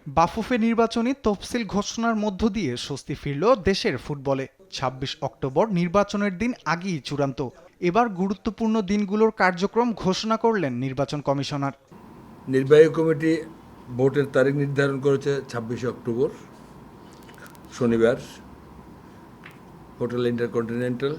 বাফুফে নির্বাচনী তফসিল ঘোষণার মধ্য দিয়ে স্বস্তি ফিরল দেশের ফুটবলে। ২৬ অক্টোবর নির্বাচনের দিন আগেই চূড়ান্ত। এবার গুরুত্বপূর্ণ দিনগুলোর কার্যক্রম ঘোষণা করলেন নির্বাচন কমিশনার। নির্বাহী কমিটি ভোটের তারিখ নির্ধারণ করেছে ২৬ অক্টোবর শনিবার, হোটেল ইন্টারকন্টিনেন্টাল।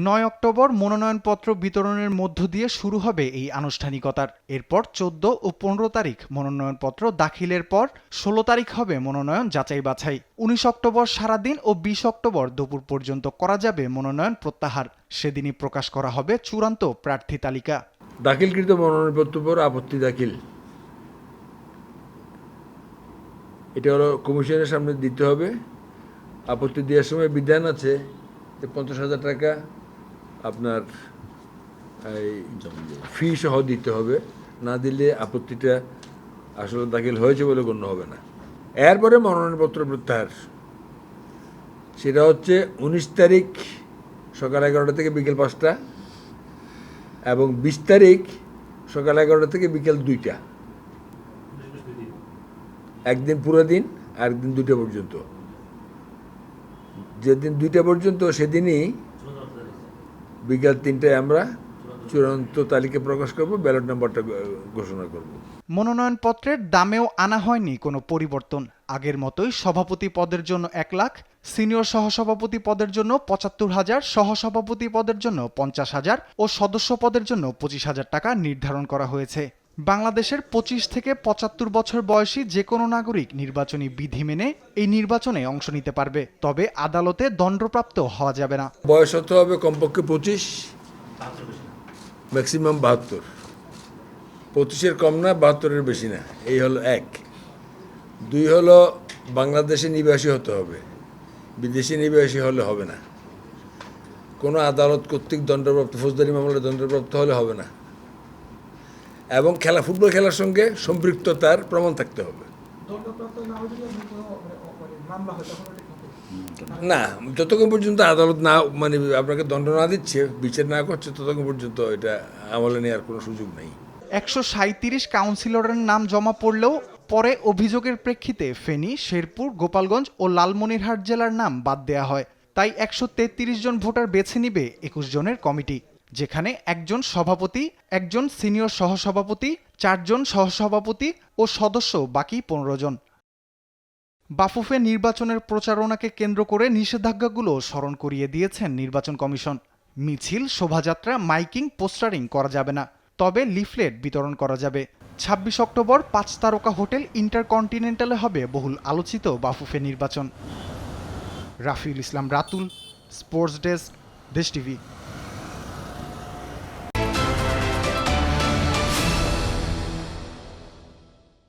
৯ অক্টোবর মনোনয়নপত্র বিতরণের মধ্য দিয়ে শুরু হবে এই আনুষ্ঠানিকতার। এরপর ১৪ ও ১৫ তারিখ মনোনয়নপত্র দাখিলের পর ১৬ তারিখ হবে মনোনয়ন যাচাই বাছাই। ১৯ অক্টোবর সারাদিন ও ২০ অক্টোবর দুপুর পর্যন্ত করা যাবে মনোনয়ন প্রত্যাহার। সেদিনই প্রকাশ করা হবে চূড়ান্ত প্রার্থী তালিকা। দাখিলকৃত মনোনয়নপত্র পর আপত্তি দাখিল, এটা হলো কমিশনের সামনে দিতে হবে। আপত্তি দেওয়ার সময় বিধান আছে যে ৫০,০০০ টাকা আপনার ফি সহ দিতে হবে, না দিলে আপত্তিটা আসলে দাখিল হয়েছে বলে গণ্য হবে না। এরপরে মনোনয়নপত্র প্রত্যাহার, সেটা হচ্ছে ১৯ তারিখ সকাল ১১টা থেকে বিকেল ৫টা এবং ২০ তারিখ সকাল ১১টা থেকে বিকেল ২টা, একদিন পুরো দিন, আরেকদিন ২টা পর্যন্ত। যেদিন ২টা পর্যন্ত সেদিনই বিকেল ৩টায় আমরা চূড়ান্ত তালিকা প্রকাশ করব, ব্যালট নাম্বারটা ঘোষণা করব। মনোনয়নপত্রের দামেও আনা হয়নি কোনো পরিবর্তন। আগের মতোই সভাপতি পদের জন্য ১ লাখ, সিনিয়র সহসভাপতি পদের জন্য ৭৫,০০০, সহসভাপতি পদের জন্য ৫০,০০০ ও সদস্য পদের জন্য ২৫,০০০ টাকা নির্ধারণ করা হয়েছে। বাংলাদেশের ২৫ থেকে ৭৫ বছর বয়সী যে কোনো নাগরিক নির্বাচনী বিধি মেনে এই নির্বাচনে অংশ নিতে পারবে, তবে আদালতে দণ্ডপ্রাপ্ত হওয়া যাবে না। বয়স হতে হবে কমপক্ষে ২৫, ম্যাক্সিমাম ৭২। ২৫-এর কম না, ৭২-এর বেশি না, এই হলো ১। ২ হলো বাংলাদেশে নিবাসী হতে হবে, বিদেশি নিবাসী হলে হবে না। কোনো আদালত কর্তৃক দণ্ডপ্রাপ্ত, ফৌজদারি মামলায় দণ্ডপ্রাপ্ত হলে হবে না। এবং ফুটবল খেলার সঙ্গে সম্পৃক্ততার প্রমাণ থাকতে হবে। না, যতক্ষণ পর্যন্ত আদালত না আপনাকে দণ্ড না দিচ্ছে, বিচার না করছে, ততক্ষণ পর্যন্ত এটা আমলে নেওয়ার কোনো সুযোগ নেই। ১৩৭ কাউন্সিলরের নাম জমা পড়লেও পরে অভিযোগের প্রেক্ষিতে ফেনী, শেরপুর, গোপালগঞ্জ ও লালমনিরহাট জেলার নাম বাদ দেয়া হয়। তাই ১৩৩ জন ভোটার বেছে নিবে ২১ জনের কমিটি, যেখানে একজন সভাপতি, একজন সিনিয়র সহসভাপতি, ৪ জন সহসভাপতি ও সদস্য বাকি ১৫ জন। বাফুফে নির্বাচনের প্রচারণাকে কেন্দ্র করে নিষেধাজ্ঞাগুলো স্মরণ করিয়ে দিয়েছেন নির্বাচন কমিশন। মিছিল, শোভাযাত্রা, মাইকিং, পোস্টারিং করা যাবে না, তবে লিফলেট বিতরণ করা যাবে। ২৬ অক্টোবর ৫ তারকা হোটেল ইন্টারকন্টিনেন্টালে হবে বহুল আলোচিত বাফুফে নির্বাচন। রাফিউল ইসলাম রাতুল, স্পোর্টস ডেস্ক, দেশ টিভি।